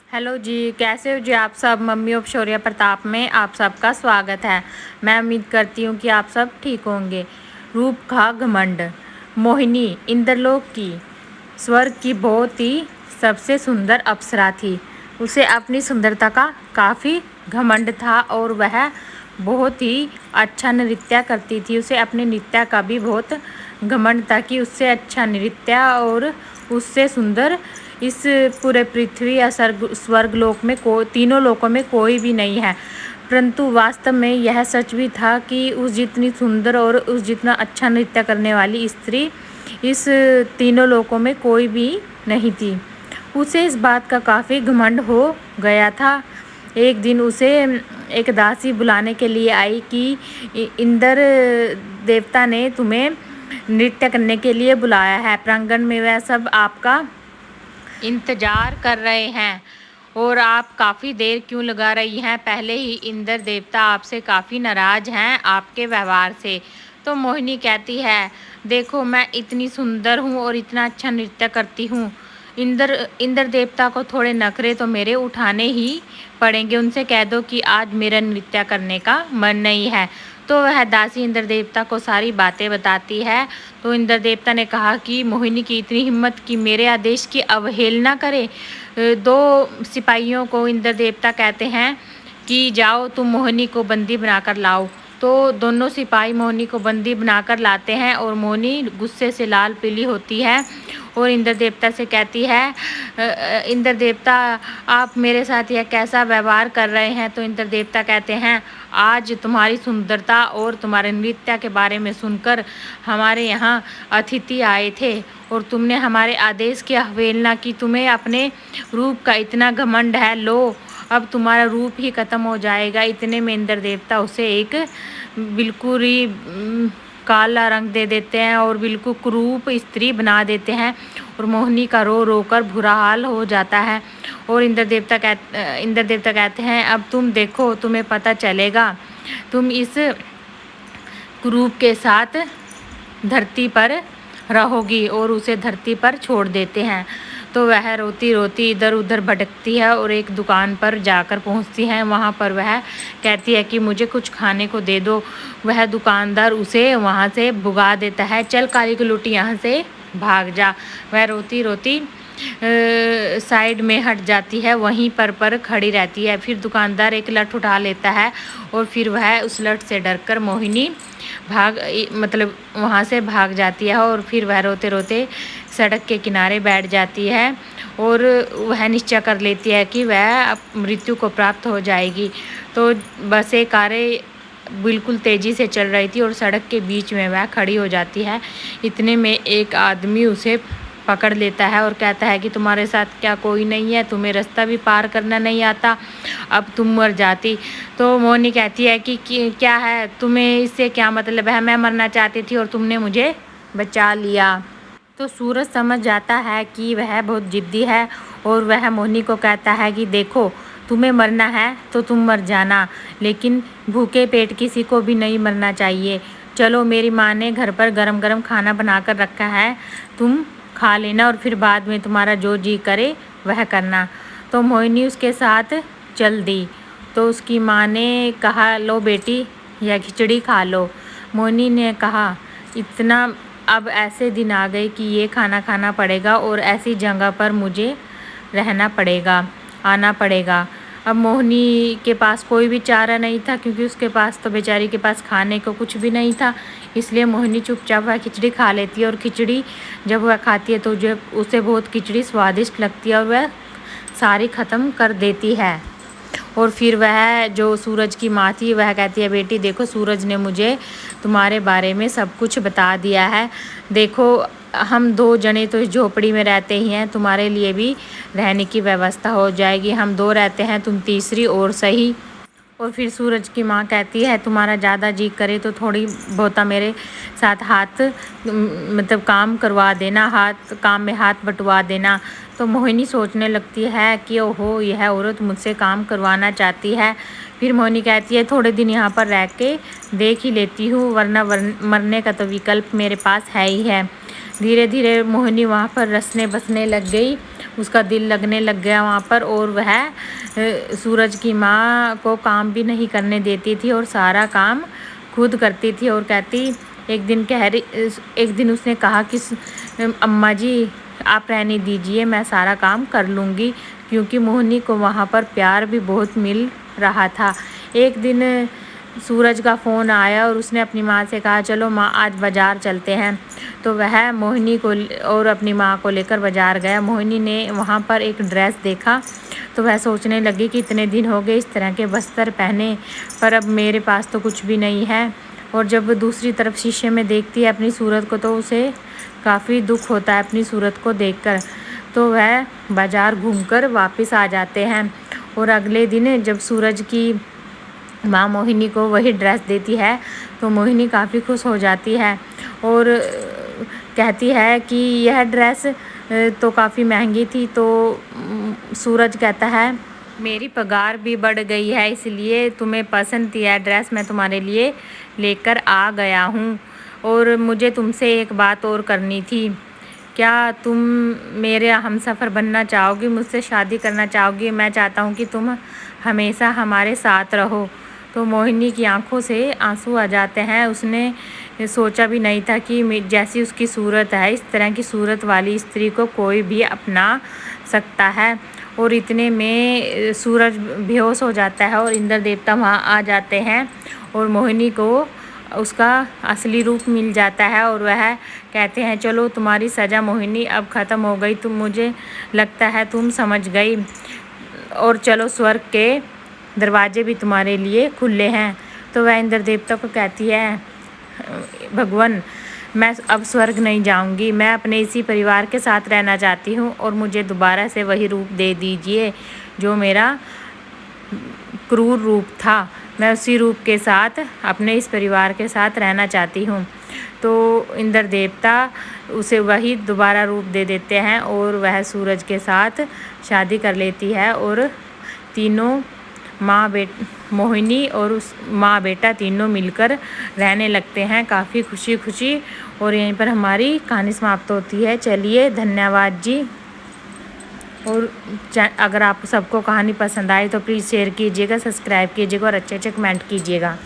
Hello जी, कैसे हो जी आप सब। मम्मी ऑफ शौर्य प्रताप में आप सबका स्वागत है। मैं उम्मीद करती हूँ कि आप सब ठीक होंगे। रूप का घमंड। मोहिनी इंद्रलोक की स्वर्ग की बहुत ही सबसे सुंदर अप्सरा थी। उसे अपनी सुंदरता का काफ़ी घमंड था और वह बहुत ही अच्छा नृत्य करती थी। उसे अपने नृत्य का भी बहुत घमंड था कि उससे अच्छा नृत्य और उससे सुंदर इस पूरे पृथ्वी या स्वर्ग लोक में तीनों लोकों में कोई भी नहीं है। परंतु वास्तव में यह सच भी था कि उस जितनी सुंदर और उस जितना अच्छा नृत्य करने वाली स्त्री इस तीनों लोकों में कोई भी नहीं थी। उसे इस बात का काफ़ी घमंड हो गया था। एक दिन उसे एक दासी बुलाने के लिए आई कि इंद्र देवता ने तुम्हें नृत्य करने के लिए बुलाया है। प्रांगण में वह सब आपका इंतजार कर रहे हैं और आप काफ़ी देर क्यों लगा रही हैं। पहले ही इंद्र देवता आपसे काफ़ी नाराज़ हैं आपके व्यवहार से। तो मोहिनी कहती है, देखो मैं इतनी सुंदर हूँ और इतना अच्छा नृत्य करती हूँ। इंद्र देवता को थोड़े नखरे तो मेरे उठाने ही पड़ेंगे। उनसे कह दो कि आज मेरा नृत्य करने का मन नहीं है। तो वह दासी इंद्र देवता को सारी बातें बताती है। तो इंद्र देवता ने कहा कि मोहिनी की इतनी हिम्मत कि मेरे आदेश की अवहेलना करे। दो सिपाहियों को इंद्र देवता कहते हैं कि जाओ तुम मोहिनी को बंदी बनाकर लाओ। तो दोनों सिपाही मोहिनी को बंदी बनाकर लाते हैं और मोहिनी गुस्से से लाल पीली होती है और इंद्र देवता से कहती है, इंद्र देवता आप मेरे साथ यह कैसा व्यवहार कर रहे हैं। तो इंद्र देवता कहते हैं, आज तुम्हारी सुंदरता और तुम्हारे नृत्य के बारे में सुनकर हमारे यहाँ अतिथि आए थे और तुमने हमारे आदेश की अवहेलना की। तुम्हें अपने रूप का इतना घमंड है, लो अब तुम्हारा रूप ही खत्म हो जाएगा। इतने में इंद्र देवता उसे एक बिल्कुल ही काला रंग दे देते हैं और बिल्कुल कुरूप स्त्री बना देते हैं और मोहिनी का रो रो कर बुरा हाल हो जाता है। और इंद्र देवता कहते हैं, अब तुम देखो तुम्हें पता चलेगा। तुम इस कुरूप के साथ धरती पर रहोगी और उसे धरती पर छोड़ देते हैं। तो वह रोती रोती इधर उधर भटकती है और एक दुकान पर जाकर पहुंचती है। वहां पर वह कहती है कि मुझे कुछ खाने को दे दो। वह दुकानदार उसे वहां से भुगा देता है, चल काली की लुटी यहाँ से भाग जा। वह रोती रोती साइड में हट जाती है, वहीं पर खड़ी रहती है। फिर दुकानदार एक लठ उठा लेता है और फिर वह उस लठ से डरकर मोहिनी वहाँ से भाग जाती है और फिर वह रोते रोते सड़क के किनारे बैठ जाती है और वह निश्चय कर लेती है कि वह मृत्यु को प्राप्त हो जाएगी। तो बसें कारें बिल्कुल तेज़ी से चल रही थी और सड़क के बीच में वह खड़ी हो जाती है। इतने में एक आदमी उसे पकड़ लेता है और कहता है कि तुम्हारे साथ क्या कोई नहीं है, तुम्हें रास्ता भी पार करना नहीं आता, अब तुम मर जाती। तो मोहिनी कहती है कि क्या है, तुम्हें इससे क्या मतलब है, मैं मरना चाहती थी और तुमने मुझे बचा लिया। तो सूरज समझ जाता है कि वह बहुत जिद्दी है और वह मोहिनी को कहता है कि देखो तुम्हें मरना है तो तुम मर जाना, लेकिन भूखे पेट किसी को भी नहीं मरना चाहिए। चलो मेरी माँ ने घर पर गरम गरम खाना बना कर रखा है, तुम खा लेना और फिर बाद में तुम्हारा जो जी करे वह करना। तो मोहिनी उसके साथ चल दी। तो उसकी माँ ने कहा, लो बेटी यह खिचड़ी खा लो। मोहिनी ने कहा, इतना अब ऐसे दिन आ गए कि ये खाना खाना पड़ेगा और ऐसी जगह पर मुझे रहना पड़ेगा, आना पड़ेगा। अब मोहिनी के पास कोई भी चारा नहीं था क्योंकि उसके पास तो बेचारी के पास खाने को कुछ भी नहीं था। इसलिए मोहिनी चुपचाप वह खिचड़ी खा लेती है और खिचड़ी जब वह खाती है तो जो उसे बहुत खिचड़ी स्वादिष्ट लगती है और वह सारी ख़त्म कर देती है। और फिर वह जो सूरज की माँ थी वह कहती है, बेटी देखो सूरज ने मुझे तुम्हारे बारे में सब कुछ बता दिया है। देखो हम दो जने तो इस झोपड़ी में रहते ही हैं, तुम्हारे लिए भी रहने की व्यवस्था हो जाएगी। हम दो रहते हैं, तुम तीसरी और सही। और फिर सूरज की माँ कहती है, तुम्हारा ज़्यादा जी करे तो थोड़ी बहुता मेरे साथ हाथ काम करवा देना, काम में हाथ बटवा देना। तो मोहिनी सोचने लगती है कि ओहो यह औरत मुझसे काम करवाना चाहती है। फिर मोहिनी कहती है, थोड़े दिन यहाँ पर रह के देख ही लेती हूँ, वरना मरने का तो विकल्प मेरे पास है ही है। धीरे धीरे मोहिनी वहाँ पर रसने बसने लग गई, उसका दिल लगने लग गया वहाँ पर। और वह सूरज की माँ को काम भी नहीं करने देती थी और सारा काम खुद करती थी। और कहती एक दिन उसने कहा कि अम्मा जी आप रहने दीजिए, मैं सारा काम कर लूँगी, क्योंकि मोहिनी को वहाँ पर प्यार भी बहुत मिल रहा था। एक दिन सूरज का फ़ोन आया और उसने अपनी माँ से कहा चलो माँ आज बाज़ार चलते हैं। तो वह मोहिनी को और अपनी माँ को लेकर बाज़ार गया। मोहिनी ने वहाँ पर एक ड्रेस देखा तो वह सोचने लगी कि इतने दिन हो गए इस तरह के वस्त्र पहने, पर अब मेरे पास तो कुछ भी नहीं है। और जब दूसरी तरफ शीशे में देखती है अपनी सूरत को तो उसे काफ़ी दुख होता है अपनी सूरत को देखकर। तो वह बाज़ार घूमकर वापस आ जाते हैं। और अगले दिन जब सूरज की माँ मोहिनी को वही ड्रेस देती है तो मोहिनी काफ़ी खुश हो जाती है और कहती है कि यह ड्रेस तो काफ़ी महंगी थी। तो सूरज कहता है मेरी पगार भी बढ़ गई है, इसलिए तुम्हें पसंद थी यह ड्रेस, मैं तुम्हारे लिए लेकर आ गया हूँ। और मुझे तुमसे एक बात और करनी थी, क्या तुम मेरे हमसफ़र बनना चाहोगी, मुझसे शादी करना चाहोगी? मैं चाहता हूँ कि तुम हमेशा हमारे साथ रहो। तो मोहिनी की आंखों से आंसू आ जाते हैं। उसने सोचा भी नहीं था कि जैसी उसकी सूरत है इस तरह की सूरत वाली स्त्री को कोई भी अपना सकता है। और इतने में सूरज बेहोश हो जाता है और इंद्र देवता वहाँ आ जाते हैं और मोहिनी को उसका असली रूप मिल जाता है। और वह कहते हैं चलो तुम्हारी सज़ा मोहिनी अब ख़त्म हो गई, तुम मुझे लगता है तुम समझ गई, और चलो स्वर्ग के दरवाजे भी तुम्हारे लिए खुले हैं। तो वह इंद्र देवता को कहती है भगवान मैं अब स्वर्ग नहीं जाऊंगी, मैं अपने इसी परिवार के साथ रहना चाहती हूँ और मुझे दोबारा से वही रूप दे दीजिए जो मेरा क्रूर रूप था, मैं उसी रूप के साथ अपने इस परिवार के साथ रहना चाहती हूँ। तो इंद्र देवता उसे वही दोबारा रूप दे देते हैं और वह सूरज के साथ शादी कर लेती है और तीनों मोहिनी और उस माँ बेटा तीनों मिलकर रहने लगते हैं काफ़ी खुशी खुशी। और यहीं पर हमारी कहानी समाप्त होती है। चलिए धन्यवाद जी। और अगर आप सबको कहानी पसंद आए तो प्लीज़ शेयर कीजिएगा, सब्सक्राइब कीजिएगा और अच्छे अच्छे कमेंट कीजिएगा।